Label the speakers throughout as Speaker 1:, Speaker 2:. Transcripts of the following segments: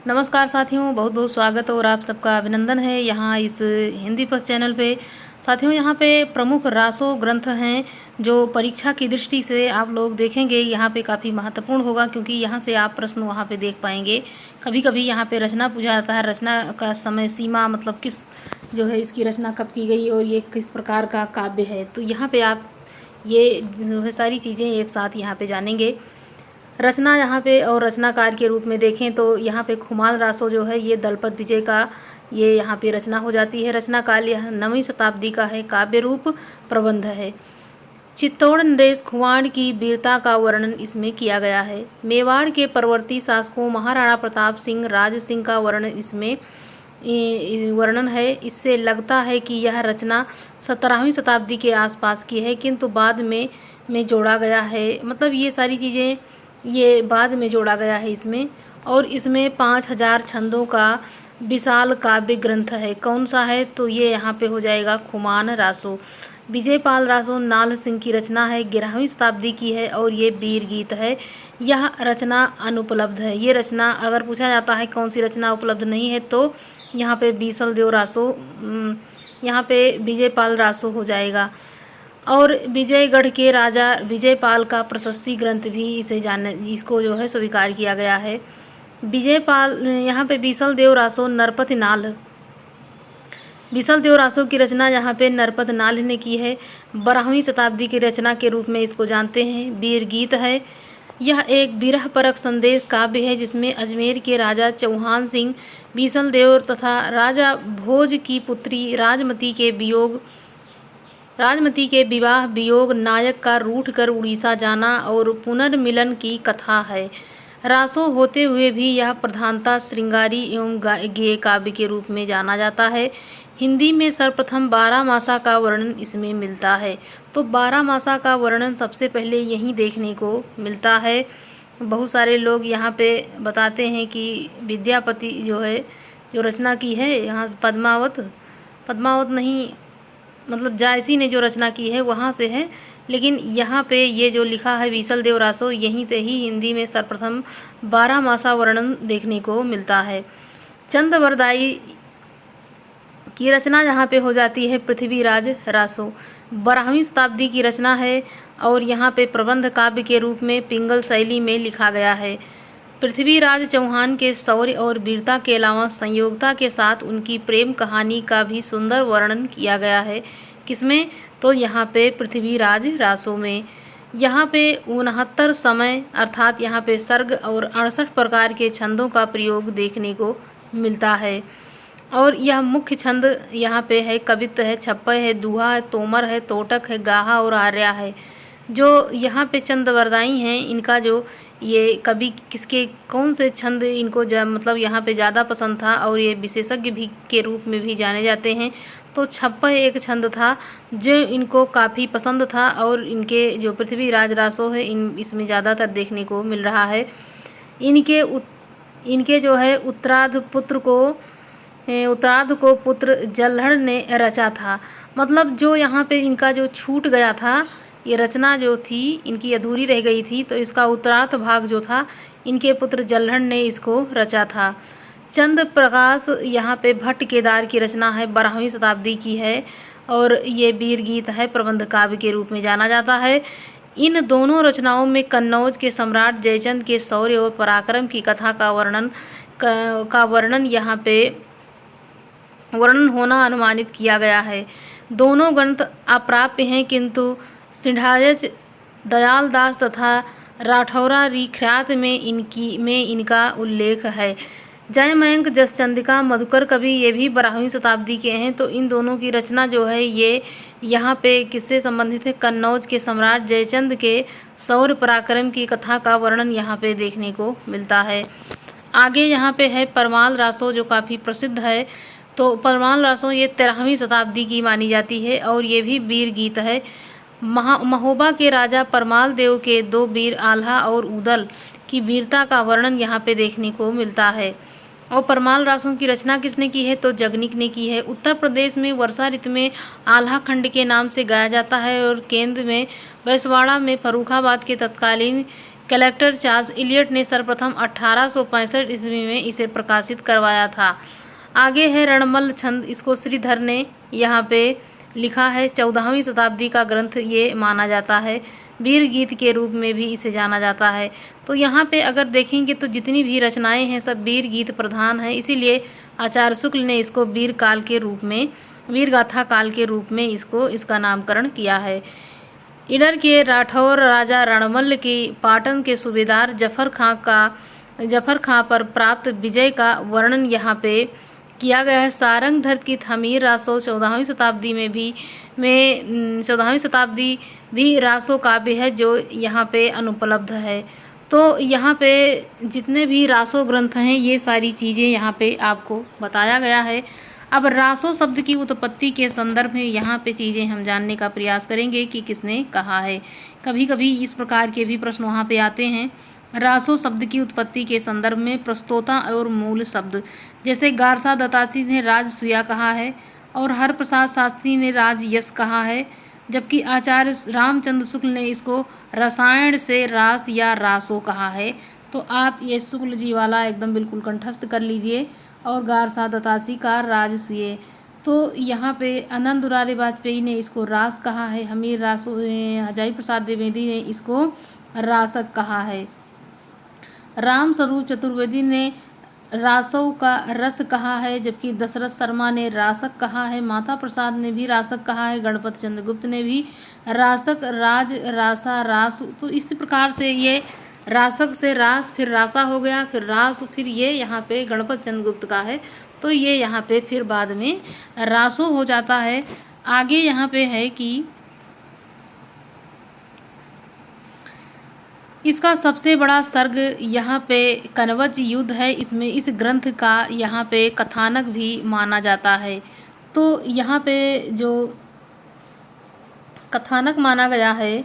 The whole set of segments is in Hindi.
Speaker 1: नमस्कार साथियों, बहुत बहुत स्वागत और आप सबका अभिनंदन है यहाँ इस हिंदी पथ चैनल पे। साथियों, यहाँ पे प्रमुख रासो ग्रंथ हैं जो परीक्षा की दृष्टि से आप लोग देखेंगे। यहाँ पे काफ़ी महत्वपूर्ण होगा क्योंकि यहाँ से आप प्रश्न वहाँ पे देख पाएंगे। कभी कभी यहाँ पे रचना पूछा जाता है, रचना का समय सीमा मतलब किस जो है इसकी रचना कब की गई और ये किस प्रकार का काव्य है। तो यहाँ पे आप ये जो है सारी चीज़ें एक साथ यहाँ पे जानेंगे। रचना यहाँ पे और रचनाकार के रूप में देखें तो यहाँ पे खुमाल रासो जो है ये दलपत विजय का ये यहाँ पे रचना हो जाती है। रचना काल यह 9वीं शताब्दी का है। काव्य रूप प्रबंध है। चित्तौड़ नरेश खुवाड़ की वीरता का वर्णन इसमें किया गया है। मेवाड़ के परवर्ती शासकों महाराणा प्रताप सिंह राज सिंह का वर्णन है। इससे लगता है कि यह रचना 17वीं शताब्दी के आसपास की है, किंतु बाद में जोड़ा गया है। मतलब ये सारी चीज़ें ये बाद में जोड़ा गया है इसमें। और इसमें 5000 छंदों का विशाल काव्य ग्रंथ है। कौन सा है? तो ये यहाँ पे हो जाएगा खुमान रासो। विजयपाल रासो नाल सिंह की रचना है, 11वीं शताब्दी की है और ये वीर गीत है। यह रचना अनुपलब्ध है। ये रचना अगर पूछा जाता है कौन सी रचना उपलब्ध नहीं है तो यहाँ पे बीसल देव रासो, यहाँ पे विजयपाल रासो हो जाएगा। और विजयगढ़ के राजा विजयपाल का प्रशस्ति ग्रंथ भी इसको जो है स्वीकार किया गया है। विजयपाल यहाँ पे बीसल देव रासो नरपत नाल, बीसल देव रासो की रचना यहाँ पे नरपत नाल ने की है। 12वीं शताब्दी की रचना के रूप में इसको जानते हैं। वीर गीत है। यह एक विरह परक संदेश काव्य है जिसमें अजमेर के राजा चौहान सिंह बीसल देव तथा राजा भोज की पुत्री राजमती के विवाह वियोग नायक का रूठ कर उड़ीसा जाना और पुनर्मिलन की कथा है। रासो होते हुए भी यह प्रधानता श्रृंगारी एवं गेय काव्य के रूप में जाना जाता है। हिंदी में सर्वप्रथम 12 मासा का वर्णन इसमें मिलता है। तो 12 मासा का वर्णन सबसे पहले यहीं देखने को मिलता है। बहुत सारे लोग यहाँ पे बताते हैं कि विद्यापति जो है जो रचना की है, यहाँ पद्मावत नहीं, मतलब जायसी ने जो रचना की है वहाँ से है, लेकिन यहाँ पे ये जो लिखा है बीसल देव रासो यहीं से ही हिंदी में सर्वप्रथम 12 मासा वर्णन देखने को मिलता है। चंदवरदाई की रचना यहाँ पे हो जाती है पृथ्वीराज रासो। 12वीं शताब्दी की रचना है और यहाँ पे प्रबंध काव्य के रूप में पिंगल शैली में लिखा गया है। पृथ्वीराज चौहान के शौर्य और वीरता के अलावा संयोगता के साथ उनकी प्रेम कहानी का भी सुंदर वर्णन किया गया है। किसमें? तो यहाँ पे पृथ्वीराज रासो में। यहाँ पे 69 समय अर्थात यहाँ पे सर्ग और 68 प्रकार के छंदों का प्रयोग देखने को मिलता है। और यह मुख्य छंद यहाँ पे है कवित्त है, छप्पय है, दूहा है, तोमर है, तोटक है, गाहा और आर्या है। जो यहाँ पे चंदवरदाई हैं इनका जो ये कवि किसके कौन से छंद इनको मतलब यहाँ पे ज़्यादा पसंद था और ये विशेषज्ञ भी के रूप में भी जाने जाते हैं। तो छप्पय एक छंद था जो इनको काफ़ी पसंद था और इनके जो पृथ्वीराज रासो है इसमें ज़्यादातर देखने को मिल रहा है। इनके जो है उत्तरार्ध को पुत्र जल्हड़ ने रचा था। मतलब जो यहाँ पे इनका जो छूट गया था, ये रचना जो थी इनकी अधूरी रह गई थी, तो इसका उत्तरार्ध भाग जो था इनके पुत्र जल्हड़ ने इसको रचा था। चंद प्रकाश यहाँ पे भट्ट केदार की रचना है, 12वीं शताब्दी की है और ये वीर गीत है, प्रबंध काव्य के रूप में जाना जाता है। इन दोनों रचनाओं में कन्नौज के सम्राट जयचंद के शौर्य और पराक्रम की कथा का वर्णन यहाँ पे वर्णन होना अनुमानित किया गया है। दोनों ग्रंथ अप्राप्य हैं, किंतु सिंहायच दयाल दास तथा राठौरा ख्यात में इनका उल्लेख है। जयमयंक जसचंद्रिका मधुकर कवि ये भी 12वीं शताब्दी के हैं। तो इन दोनों की रचना जो है ये यहाँ पे किससे संबंधित है? कन्नौज के सम्राट जयचंद के शौर्य पराक्रम की कथा का वर्णन यहाँ पे देखने को मिलता है। आगे यहाँ पे है परमाल रासो जो काफ़ी प्रसिद्ध है। तो परमाल रासो ये 13वीं शताब्दी की मानी जाती है और ये भी वीर गीत है। महोबा के राजा परमाल देव के 2 वीर आल्हा और उदल की वीरता का वर्णन यहाँ पे देखने को मिलता है। और परमाल रासों की रचना किसने की है? तो जगनिक ने की है। उत्तर प्रदेश में वर्षा ऋतु में आल्हा खंड के नाम से गाया जाता है और केंद्र में बैसवाड़ा में फर्रुखाबाद के तत्कालीन कलेक्टर चार्ल्स इलियट ने सर्वप्रथम 1865 ईस्वी में इसे प्रकाशित करवाया था। आगे है रणमल छंद, इसको श्रीधर ने यहाँ पे लिखा है। 14वीं शताब्दी का ग्रंथ ये माना जाता है। वीर गीत के रूप में भी इसे जाना जाता है। तो यहाँ पे अगर देखेंगे तो जितनी भी रचनाएं हैं सब वीर गीत प्रधान है, इसीलिए आचार्य शुक्ल ने इसको वीर काल के रूप में, वीर गाथा काल के रूप में इसका नामकरण किया है। इडर के राठौर राजा रणमल की पाटन के सूबेदार जफर खां पर प्राप्त विजय का वर्णन यहाँ पे किया गया है। सारंग धर की थमीर रासो 14वीं शताब्दी भी रासो काव्य है जो यहाँ पे अनुपलब्ध है। तो यहाँ पे जितने भी रासो ग्रंथ हैं ये सारी चीज़ें यहाँ पे आपको बताया गया है। अब रासो शब्द की उत्पत्ति के संदर्भ में यहाँ पे चीज़ें हम जानने का प्रयास करेंगे कि किसने कहा है। कभी कभी इस प्रकार के भी प्रश्न वहाँ पे आते हैं। रासो शब्द की उत्पत्ति के संदर्भ में प्रस्तोता और मूल शब्द, जैसे गारसा दत्तात्रेय ने राजसूया कहा है और हरप्रसाद शास्त्री ने राजयश कहा है, जबकि आचार्य रामचंद्र शुक्ल ने इसको रसायन से रास या रासो कहा है। तो आप ये शुक्ल जी वाला एकदम बिल्कुल कंठस्थ कर लीजिए। और गारसा दत्तात्रेय का राजसूय। तो यहाँ पे आनंद दुलारे वाजपेयी ने इसको रास कहा है। हमीर रासो हजारी प्रसाद द्विवेदी ने इसको रासक कहा है। राम स्वरूप चतुर्वेदी ने रासव का रस कहा है, जबकि दशरथ शर्मा ने रासक कहा है। माता प्रसाद ने भी रासक कहा है। गणपति चंद्र गुप्त ने भी रासक, राज, रासा, रास। तो इस प्रकार से ये रासक से रास, फिर रासा हो गया, फिर रास, फिर ये यहाँ पे गणपति चंद्र गुप्त का है तो ये यहाँ पे फिर बाद में रासो हो जाता है। आगे यहाँ पे है कि इसका सबसे बड़ा सर्ग यहाँ पे कनवज युद्ध है। इसमें इस ग्रंथ का यहाँ पे कथानक भी माना जाता है। तो यहाँ पे जो कथानक माना गया है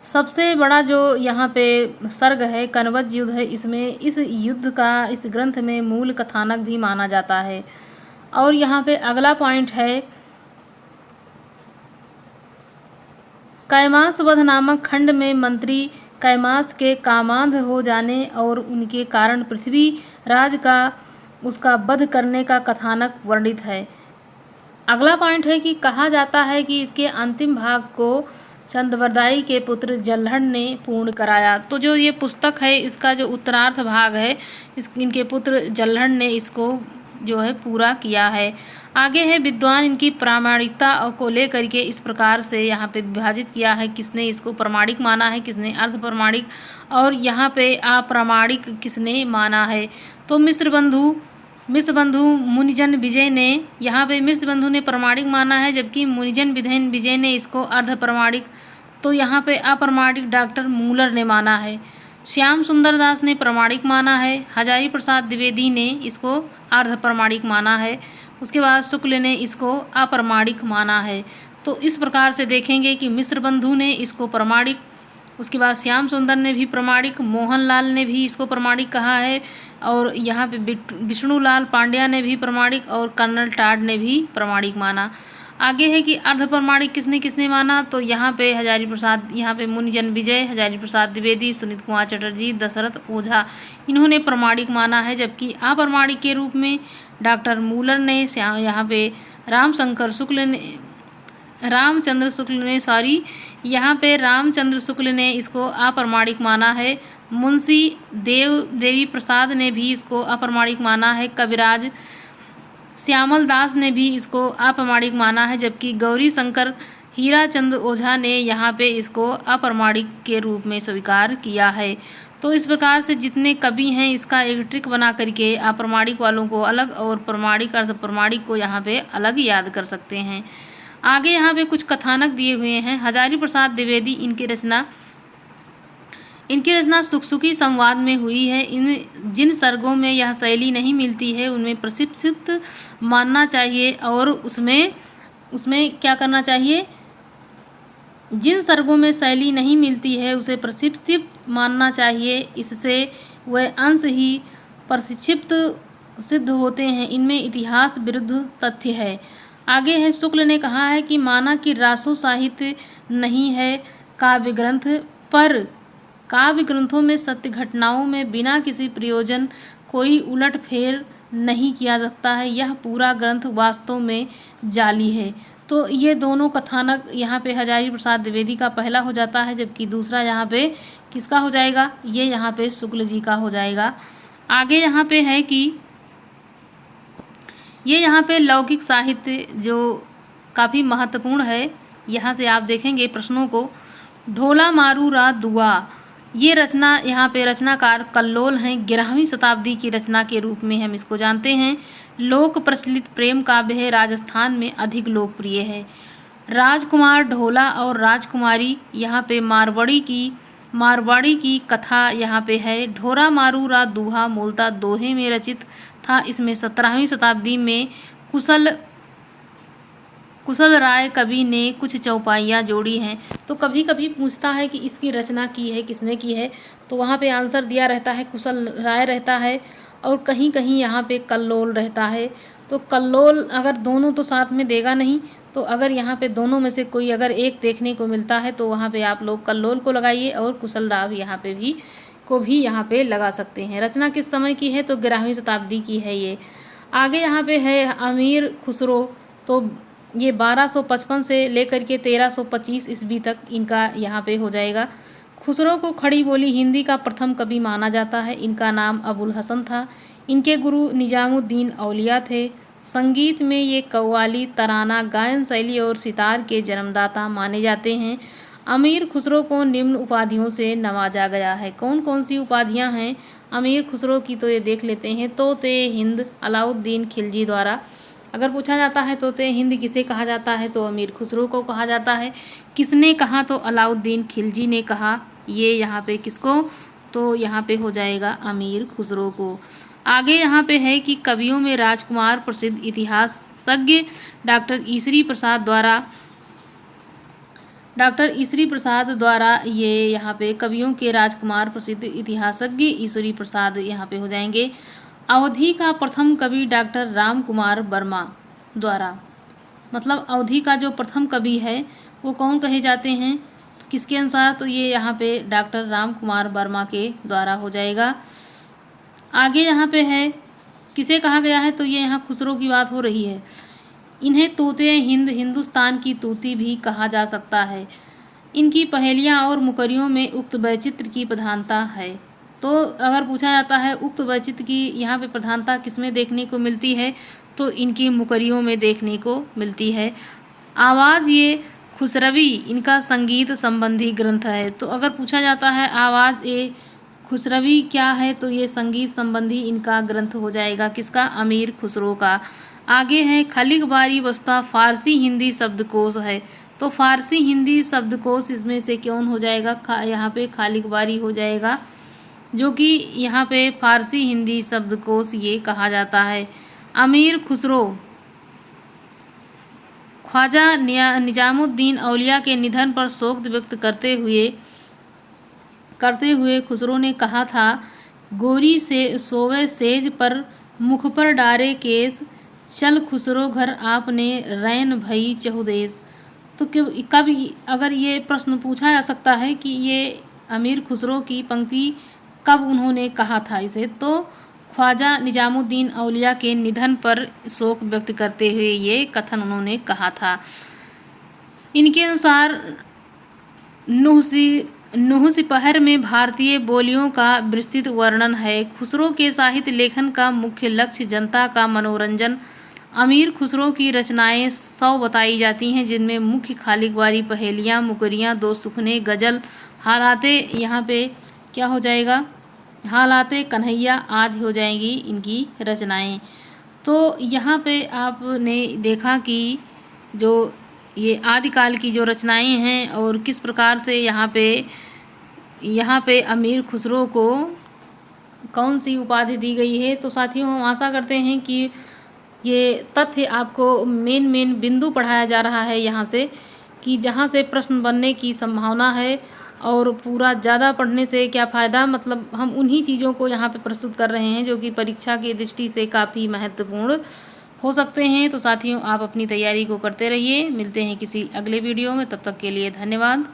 Speaker 1: सबसे बड़ा जो यहाँ पे सर्ग है कनवज युद्ध है, इसमें इस युद्ध का इस ग्रंथ में मूल कथानक भी माना जाता है। और यहाँ पे अगला पॉइंट है कैमास वध नामक खंड में मंत्री कैमास के कामांध हो जाने और उनके कारण पृथ्वी राज का उसका वध करने का कथानक वर्णित है। अगला पॉइंट है कि कहा जाता है कि इसके अंतिम भाग को चंद्रवरदाई के पुत्र जल्हड़ ने पूर्ण कराया। तो जो ये पुस्तक है इसका जो उत्तरार्ध भाग है इनके पुत्र जल्हड़ ने इसको जो है पूरा किया है। आगे है विद्वान इनकी प्रामाणिकता को लेकर के इस प्रकार से यहाँ पे विभाजित किया है, किसने इसको प्रामाणिक माना है, किसने अर्ध प्रामाणिक और यहाँ पे अप्रामाणिक किसने माना है। तो मिश्र बंधु मुनिजन विजय ने यहाँ पे मिश्र बंधु ने प्रामाणिक माना है, जबकि मुनिजन विजय ने इसको अर्ध प्रामाणिक, तो यहाँ पे अप्रामाणिक डॉक्टर मूलर ने माना है। श्याम सुंदर दास ने प्रामाणिक माना है। हजारी प्रसाद द्विवेदी ने इसको अर्ध प्रामाणिक माना है। उसके बाद शुक्ल ने इसको अप्रामाणिक माना है। तो इस प्रकार से देखेंगे कि मिश्र बंधु ने इसको प्रामाणिक, उसके बाद श्याम सुंदर ने भी प्रामाणिक, मोहनलाल ने भी इसको प्रामाणिक कहा है और यहाँ पे विष्णुलाल पांड्या ने भी प्रामाणिक और कर्नल टाड ने भी प्रामाणिक माना। आगे है कि अर्ध प्रामाणिक किसने किसने माना, तो यहाँ पे हजारी प्रसाद, यहाँ पे मुनिजन विजय, हजारी प्रसाद द्विवेदी, सुनीत कुमार चटर्जी, दशरथ ओझा इन्होंने प्रामाणिक माना है। जबकि अप्रामाणिक के रूप में डॉक्टर मूलर ने, यहाँ पे रामचंद्र शुक्ल ने इसको अप्रामाणिक माना है। मुंशी देवी प्रसाद ने भी इसको अप्रामाणिक माना है। कविराज श्यामल दास ने भी इसको अप्रामाणिक माना है, जबकि गौरी शंकर हीराचंद ओझा ने यहाँ पे इसको अप्रामाणिक के रूप में स्वीकार किया है। तो इस प्रकार से जितने कवि हैं इसका एक ट्रिक बना करके अप्रामाणिक वालों को अलग और प्रामाणिक अर्ध प्रामाणिक को यहाँ पे अलग याद कर सकते हैं। आगे यहाँ पे कुछ कथानक दिए हुए हैं। हजारी प्रसाद द्विवेदी इनकी रचना सुखसुखी संवाद में हुई है। जिन सर्गों में यह शैली नहीं मिलती है उनमें प्रशिक्षित मानना चाहिए और उसमें क्या करना चाहिए, जिन सर्गों में शैली नहीं मिलती है उसे प्रशिक्षित मानना चाहिए, इससे वह अंश ही प्रशिक्षित सिद्ध होते हैं। इनमें इतिहास विरुद्ध तथ्य है। आगे है, शुक्ल ने कहा है कि माना कि रासो साहित्य नहीं है काव्य ग्रंथ, पर काव्य ग्रंथों में सत्य घटनाओं में बिना किसी प्रयोजन कोई उलट फेर नहीं किया सकता है। यह पूरा ग्रंथ वास्तव में जाली है। तो ये दोनों कथानक यहाँ पे हजारी प्रसाद द्विवेदी का पहला हो जाता है, जबकि दूसरा यहाँ पे किसका हो जाएगा, ये यहाँ पे शुक्ल जी का हो जाएगा। आगे यहाँ पे है कि ये यहाँ पे लौकिक साहित्य जो काफ़ी महत्वपूर्ण है, यहाँ से आप देखेंगे प्रश्नों को। ढोला मारू रा दुआ, ये रचना यहाँ पे रचनाकार कल्लोल हैं। 11वीं शताब्दी की रचना के रूप में हम इसको जानते हैं। लोक प्रचलित प्रेम काव्य है, राजस्थान में अधिक लोकप्रिय है। राजकुमार ढोला और राजकुमारी, यहाँ पे मारवाड़ी की कथा यहाँ पे है। ढोरा मारू रा दूहा मूलतः दोहे में रचित था। इसमें 17वीं शताब्दी में कुशल राय कवि ने कुछ चौपाइयाँ जोड़ी हैं। तो कभी कभी पूछता है कि इसकी रचना की है किसने की है, तो वहाँ पे आंसर दिया रहता है कुशल राय रहता है, और कहीं कहीं यहाँ पे कल्लोल रहता है। तो कल्लोल अगर दोनों तो साथ में देगा नहीं, तो अगर यहाँ पे दोनों में से कोई अगर एक देखने को मिलता है तो वहाँ पे आप लोग कल्लोल को लगाइए और कुशल राव यहाँ पे भी यहाँ पे लगा सकते हैं। रचना किस समय की है, तो 11वीं शताब्दी की है ये। आगे यहाँ पे है अमीर खुसरो, तो ये 1255 से लेकर के 1325 ईस्वी तक इनका यहाँ पे हो जाएगा। खुसरो को खड़ी बोली हिंदी का प्रथम कवि माना जाता है। इनका नाम अबुल हसन था। इनके गुरु निजामुद्दीन औलिया थे। संगीत में ये कव्वाली, तराना, गायन शैली और सितार के जन्मदाता माने जाते हैं। अमीर खुसरो को निम्न उपाधियों से नवाजा गया है। कौन कौन सी उपाधियां हैं अमीर खुसरो की, तो ये देख लेते हैं। तोते हिंद अलाउद्दीन खिलजी द्वारा। अगर पूछा जाता है तोते हिंद किसे कहा जाता है, तो अमीर खुसरो को कहा जाता है। किसने कहा, तो अलाउद्दीन खिलजी ने कहा। ये यहाँ पे किसको, तो यहाँ पे हो जाएगा अमीर खुसरो को। आगे यहाँ पे है कि कवियों में राजकुमार प्रसिद्ध इतिहासज्ञ डॉक्टर ईसरी प्रसाद द्वारा ये यहाँ पे कवियों के राजकुमार प्रसिद्ध इतिहासज्ञ ईश्वरी प्रसाद यहाँ पे हो जाएंगे। अवधि का प्रथम कवि डॉक्टर राम कुमार वर्मा द्वारा, मतलब अवधि का जो प्रथम कवि है वो कौन कहे जाते हैं, किसके अनुसार, तो ये यहाँ पे डॉक्टर राम कुमार वर्मा के द्वारा हो जाएगा। आगे यहाँ पे है किसे कहा गया है, तो ये यहाँ खुसरो की बात हो रही है। इन्हें तोते हिंद, हिंदुस्तान की तूती भी कहा जा सकता है। इनकी पहेलियाँ और मुकरियों में उक्त वैचित्र की प्रधानता है। तो अगर पूछा जाता है उक्त वैचित्र की यहाँ पे प्रधानता किसमें देखने को मिलती है, तो इनकी मुकरियों में देखने को मिलती है। आवाज़ ये खुसरवी इनका संगीत संबंधी ग्रंथ है। तो अगर पूछा जाता है आवाज़ ये खुसरवी क्या है, तो ये संगीत संबंधी इनका ग्रंथ हो जाएगा, किसका, अमीर खुसरो का। आगे है खलिक बारी वस्ता फारसी हिंदी शब्दकोश है। तो फारसी हिंदी शब्दकोश इसमें से कौन हो जाएगा, यहाँ पे खालिक बारी हो जाएगा, जो कि यहाँ पे फारसी हिंदी शब्दकोश ये कहा जाता है। अमीर खुसरो ख्वाजा निजामुद्दीन औलिया के निधन पर शोक व्यक्त करते हुए खुसरो ने कहा था, गोरी से सोवे सेज पर मुख पर डारे केस, चल खुसरो घर आपने रैन भई चहुदेश। तो कब अगर ये प्रश्न पूछा जा सकता है कि ये अमीर खुसरो की पंक्ति कब उन्होंने कहा था इसे, तो ख्वाजा निजामुद्दीन औलिया के निधन पर शोक व्यक्त करते हुए ये कथन उन्होंने कहा था। इनके अनुसार नुह सिपहर में भारतीय बोलियों का विस्तृत वर्णन है। खुसरो के साहित्य लेखन का मुख्य लक्ष्य जनता का मनोरंजन। अमीर खुसरो की रचनाएं 100 बताई जाती हैं, जिनमें मुख्य खालिक बारी, पहेलियाँ, मुकरियाँ, दो सुखने, गज़ल, हालाते, यहाँ पे क्या हो जाएगा, हालाते कन्हैया आदि हो जाएंगी इनकी रचनाएं। तो यहाँ पे आपने देखा कि जो ये आदिकाल की जो रचनाएं हैं और किस प्रकार से यहाँ पे अमीर खुसरो को कौन सी उपाधि दी गई है। तो साथियों हम आशा करते हैं कि ये तथ्य आपको मेन बिंदु पढ़ाया जा रहा है यहाँ से, कि जहाँ से प्रश्न बनने की संभावना है, और पूरा ज़्यादा पढ़ने से क्या फ़ायदा, मतलब हम उन्हीं चीज़ों को यहाँ पे प्रस्तुत कर रहे हैं जो कि परीक्षा की दृष्टि से काफ़ी महत्वपूर्ण हो सकते हैं। तो साथियों, आप अपनी तैयारी को करते रहिए। मिलते हैं किसी अगले वीडियो में, तब तक के लिए धन्यवाद।